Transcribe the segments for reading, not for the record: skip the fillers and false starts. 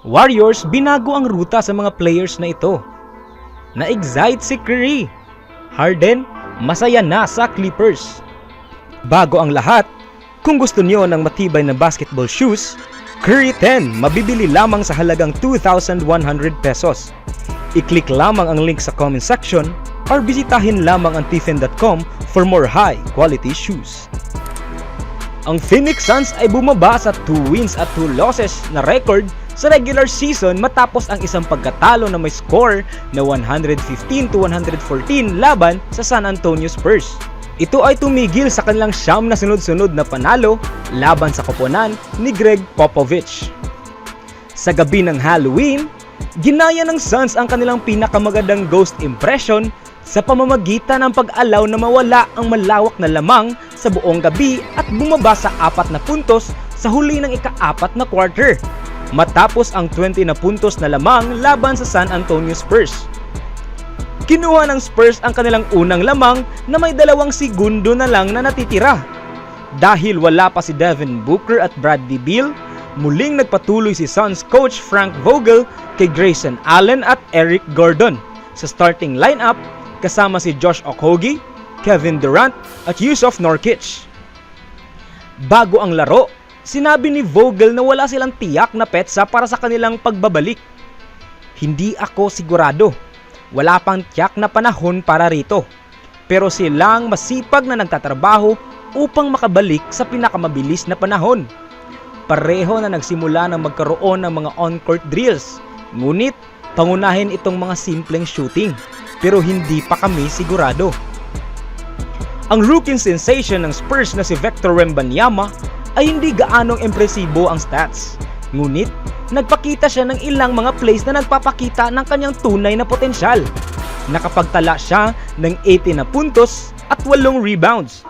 Warriors binago ang ruta sa mga players na ito. Na-excite si Curry. Harden, masaya na sa Clippers. Bago ang lahat, kung gusto niyo ng matibay na basketball shoes, Curry 10 mabibili lamang sa halagang 2,100 pesos. I-click lamang ang link sa comment section or bisitahin lamang ang tiffen.com for more high quality shoes. Ang Phoenix Suns ay bumaba sa 2 wins at 2 losses na record sa regular season matapos ang isang pagkatalo na may score na 115-114 laban sa San Antonio Spurs. Ito ay tumigil sa kanilang 9 na sunod-sunod na panalo laban sa koponan ni Greg Popovich. Sa gabi ng Halloween, ginaya ng Suns ang kanilang pinakamagandang ghost impression sa pamamagitan ng pag-alaw na mawala ang malawak na lamang sa buong gabi at bumaba sa 4 na puntos sa huli ng ika-4 na quarter, matapos ang 20 na puntos na lamang laban sa San Antonio Spurs. Kinuha ng Spurs ang kanilang unang lamang na may 2 segundo na lang na natitira. Dahil wala pa si Devin Booker at Bradley Beal, muling nagpatuloy si Suns coach Frank Vogel kay Grayson Allen at Eric Gordon sa starting lineup kasama si Josh Okogie, Kevin Durant at Jusuf Nurkic. Bago ang laro, sinabi ni Vogel na wala silang tiyak na petsa para sa kanilang pagbabalik. Hindi ako sigurado. Wala pang tiyak na panahon para rito. Pero silang masipag na nagtatrabaho upang makabalik sa pinakamabilis na panahon. Pareho na nagsimula na magkaroon ng mga on-court drills. Ngunit, pangunahin itong mga simpleng shooting. Pero hindi pa kami sigurado. Ang rookie sensation ng Spurs na si Victor Wembanyama ay hindi gaanong impresibo ang stats. Ngunit, nagpakita siya ng ilang mga plays na nagpapakita ng kanyang tunay na potensyal. Nakapagtala siya ng 18 na puntos at 8 rebounds.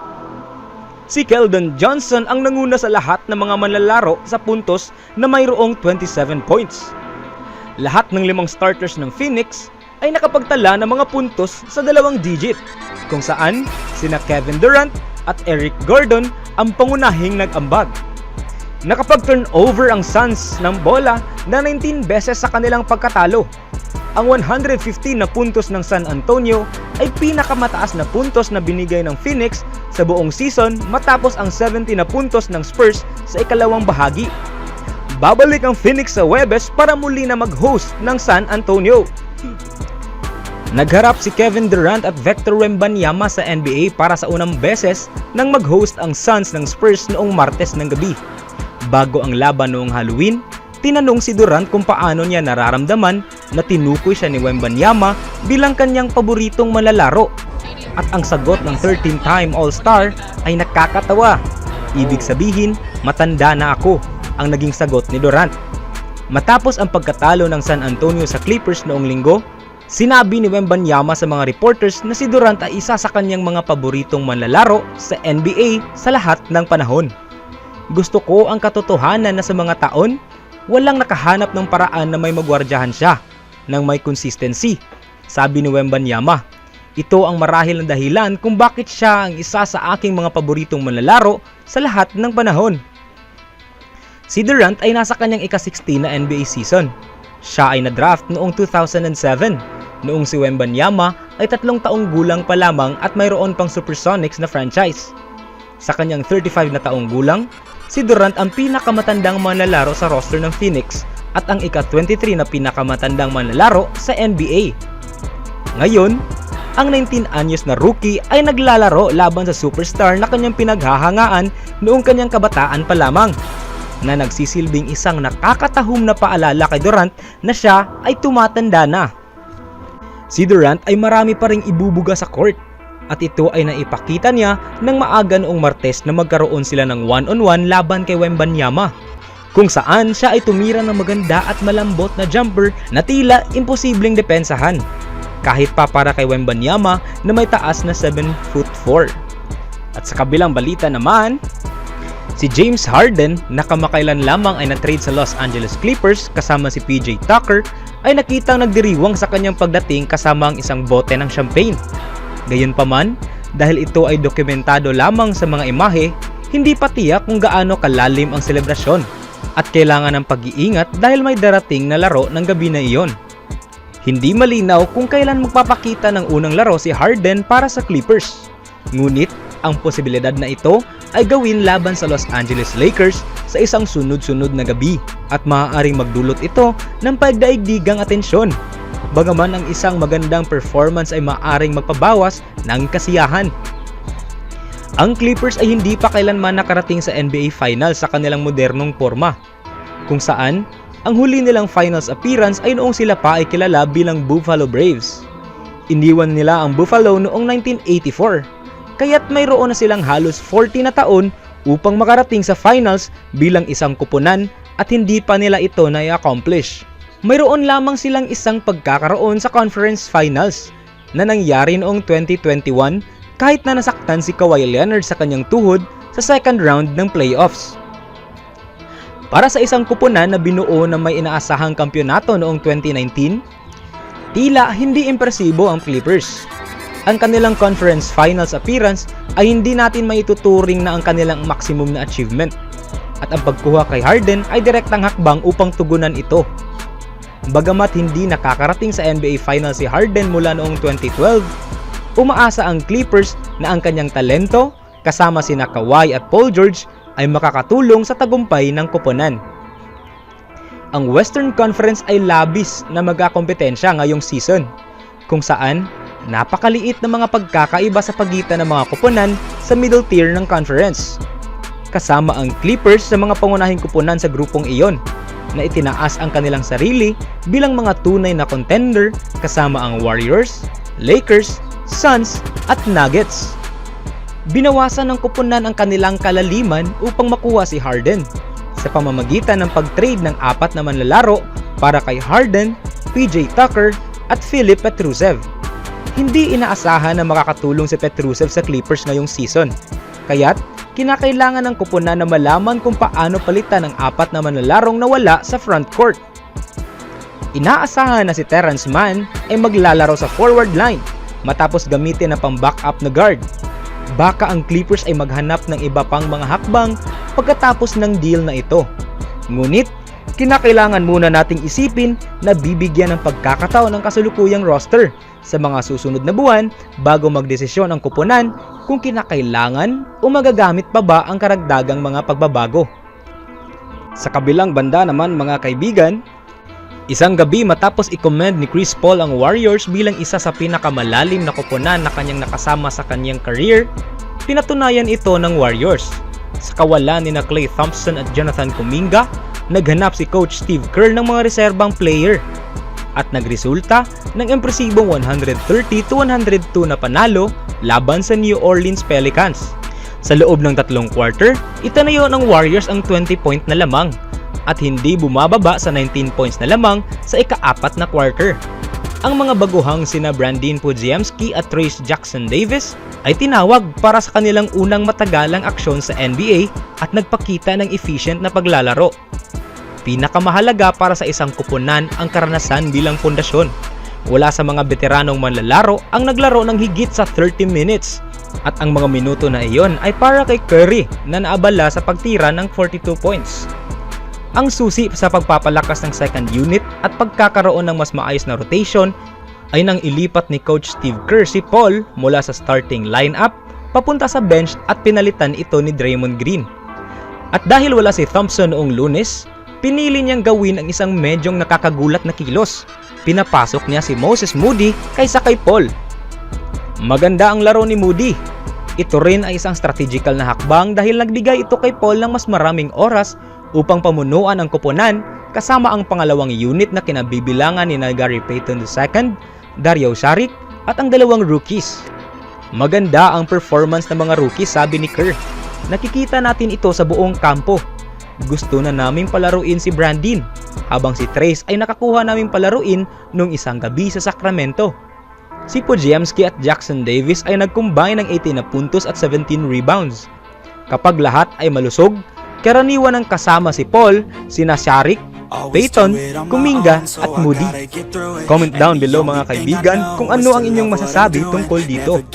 Si Keldon Johnson ang nanguna sa lahat ng mga manlalaro sa puntos na mayroong 27 points. Lahat ng 5 starters ng Phoenix ay nakapagtala ng mga puntos sa 2 digit, kung saan sina Kevin Durant at Eric Gordon ang pangunahing nag-ambag. Nakapag-turnover ang Suns ng bola na 19 beses sa kanilang pagkatalo. Ang 115 na puntos ng San Antonio ay pinakamataas na puntos na binigay ng Phoenix sa buong season matapos ang 70 na puntos ng Spurs sa ikalawang bahagi. Babalik ang Phoenix sa Huwebes para muli na mag-host ng San Antonio. Nagharap si Kevin Durant at Victor Wembanyama sa NBA para sa unang beses nang mag-host ang Suns ng Spurs noong Martes ng gabi. Bago ang laban noong Halloween, tinanong si Durant kung paano niya nararamdaman na tinukoy siya ni Wembanyama bilang kanyang paboritong manlalaro. At ang sagot ng 13-time All-Star ay nakakatawa. Ibig sabihin, matanda na ako, ang naging sagot ni Durant. Matapos ang pagkatalo ng San Antonio sa Clippers noong linggo, sinabi ni Wembanyama sa mga reporters na si Durant ay isa sa kanyang mga paboritong manlalaro sa NBA sa lahat ng panahon. Gusto ko ang katotohanan na sa mga taon, walang nakahanap ng paraan na may magwardyahan siya ng may consistency, sabi ni Wembanyama. Ito ang marahil ang dahilan kung bakit siya ang isa sa aking mga paboritong manlalaro sa lahat ng panahon. Si Durant ay nasa kanyang ika-16 na NBA season. Siya ay na-draft noong 2007, noong si Wembanyama ay 3 taong gulang pa lamang at mayroon pang Supersonics na franchise. Sa kanyang 35 na taong gulang, si Durant ang pinakamatandang manlalaro sa roster ng Phoenix at ang ika-23 na pinakamatandang manlalaro sa NBA. Ngayon, ang 19 anyos na rookie ay naglalaro laban sa superstar na kanyang pinaghahangaan noong kanyang kabataan pa lamang, na nagsisilbing isang nakakatahom na paalala kay Durant na siya ay tumatanda na. Si Durant ay marami pa ring ibubuga sa court, at ito ay naipakita niya ng maaga noong Martes na magkaroon sila ng one-on-one laban kay Wembanyama, kung saan siya ay tumira ng maganda at malambot na jumper na tila imposibleng depensahan, kahit pa para kay Wembanyama na may taas na 7'4". At sa kabilang balita naman, si James Harden na kamakailan lamang ay na-trade sa Los Angeles Clippers kasama si PJ Tucker ay nakitang nagdiriwang sa kanyang pagdating kasama ang isang bote ng champagne. Gayunpaman, dahil ito ay dokumentado lamang sa mga imahe, hindi pa tiyak kung gaano kalalim ang selebrasyon. at kailangan ng pag-iingat dahil may darating na laro ng gabi na iyon. Hindi malinaw kung kailan magpapakita ng unang laro si Harden para sa Clippers. Ngunit ang posibilidad na ito ay gawin laban sa Los Angeles Lakers sa isang sunod-sunod na gabi at maaaring magdulot ito ng pagdaigdigang atensyon. Bagaman ang isang magandang performance ay maaaring magpabawas ng kasiyahan. Ang Clippers ay hindi pa kailanman nakarating sa NBA Finals sa kanilang modernong forma, kung saan ang huli nilang Finals appearance ay noong sila pa ay kilala bilang Buffalo Braves. Iniwan nila ang Buffalo noong 1984, kaya't mayroon na silang halos 40 na taon upang makarating sa Finals bilang isang kupunan at hindi pa nila ito na-accomplish. Mayroon lamang silang isang pagkakaroon sa Conference Finals na nangyari noong 2021 kahit na nasaktan si Kawhi Leonard sa kanyang tuhod sa second round ng playoffs. Para sa isang kupunan na binuo na may inaasahang kampyonato noong 2019, tila hindi impresibo ang Clippers. Ang kanilang Conference Finals appearance ay hindi natin maituturing na ang kanilang maximum na achievement, at ang pagkuha kay Harden ay direktang hakbang upang tugunan ito. Bagamat hindi nakakarating sa NBA Finals si Harden mula noong 2012, umaasa ang Clippers na ang kanyang talento kasama sina Kawhi at Paul George ay makakatulong sa tagumpay ng koponan. Ang Western Conference ay labis na magkakompetensya ngayong season, kung saan napakaliit na mga pagkakaiba sa pagitan ng mga koponan sa middle tier ng conference. Kasama ang Clippers sa mga pangunahing koponan sa grupong iyon, na itinaas ang kanilang sarili bilang mga tunay na contender kasama ang Warriors, Lakers, Suns at Nuggets. Binawasan ng koponan ang kanilang kalaliman upang makuha si Harden sa pamamagitan ng pag-trade ng 4 na manlalaro para kay Harden, PJ Tucker at Filip Petrusev. Hindi inaasahan na makakatulong si Petrusev sa Clippers ngayong season, kaya't kinakailangan ng koponan na malaman kung paano palitan ang 4 na manlalarong nawala sa front court. Inaasahan na si Terrence Mann ay maglalaro sa forward line matapos gamitin na pang-backup na guard. Baka ang Clippers ay maghanap ng iba pang mga hakbang pagkatapos ng deal na ito. Ngunit, kinakailangan muna nating isipin na bibigyan ng pagkakataon ng kasalukuyang roster sa mga susunod na buwan bago magdesisyon ang koponan kung kinakailangan o magagamit pa ba ang karagdagang mga pagbabago. Sa kabilang banda naman mga kaibigan, isang gabi matapos i-commend ni Chris Paul ang Warriors bilang isa sa pinakamalalim na koponan na kanyang nakasama sa kanyang career, pinatunayan ito ng Warriors. Sa kawalan ni Klay Thompson at Jonathan Kuminga, naghanap si Coach Steve Kerr ng mga reserbang player at nagresulta ng impresibong 130-102 na panalo laban sa New Orleans Pelicans. Sa loob ng 3 quarter, itinayo ng Warriors ang 20-point na lamang at hindi bumababa sa 19 points na lamang sa ika-4 na quarter. Ang mga baguhang sina Brandin Podziemski at Trayce Jackson-Davis ay tinawag para sa kanilang unang matagalang aksyon sa NBA at nagpakita ng efficient na paglalaro. Pinakamahalaga para sa isang koponan ang karanasan bilang pundasyon. Wala sa mga veteranong manlalaro ang naglaro ng higit sa 30 minutes at ang mga minuto na iyon ay para kay Curry na naabala sa pagtira ng 42 points. Ang susi sa pagpapalakas ng second unit at pagkakaroon ng mas maayos na rotation ay nang ilipat ni Coach Steve Kerr si Paul mula sa starting lineup papunta sa bench at pinalitan ito ni Draymond Green. At dahil wala si Thompson noong Lunes, pinili niyang gawin ang isang medyong nakakagulat na kilos. Pinapasok niya si Moses Moody kaysa kay Paul. Maganda ang laro ni Moody. Ito rin ay isang strategical na hakbang dahil nagbigay ito kay Paul ng mas maraming oras upang pamunuan ang koponan kasama ang pangalawang unit na kinabibilangan ni Gary Payton II, Dario Saric at ang 2 rookies. Maganda ang performance ng mga rookies, sabi ni Kerr. Nakikita natin ito sa buong kampo. Gusto na naming palaruin si Brandin, habang si Trayce ay nakakuha naming palaruin nung isang gabi sa Sacramento. Si Podziemski at Jackson-Davis ay nag-combine ng 18 na puntos at 17 rebounds. Kapag lahat ay malusog, karaniwan ang kasama si Paul, sina Saric, Payton, Kuminga at Moody. Comment down below mga kaibigan kung ano ang inyong masasabi tungkol dito.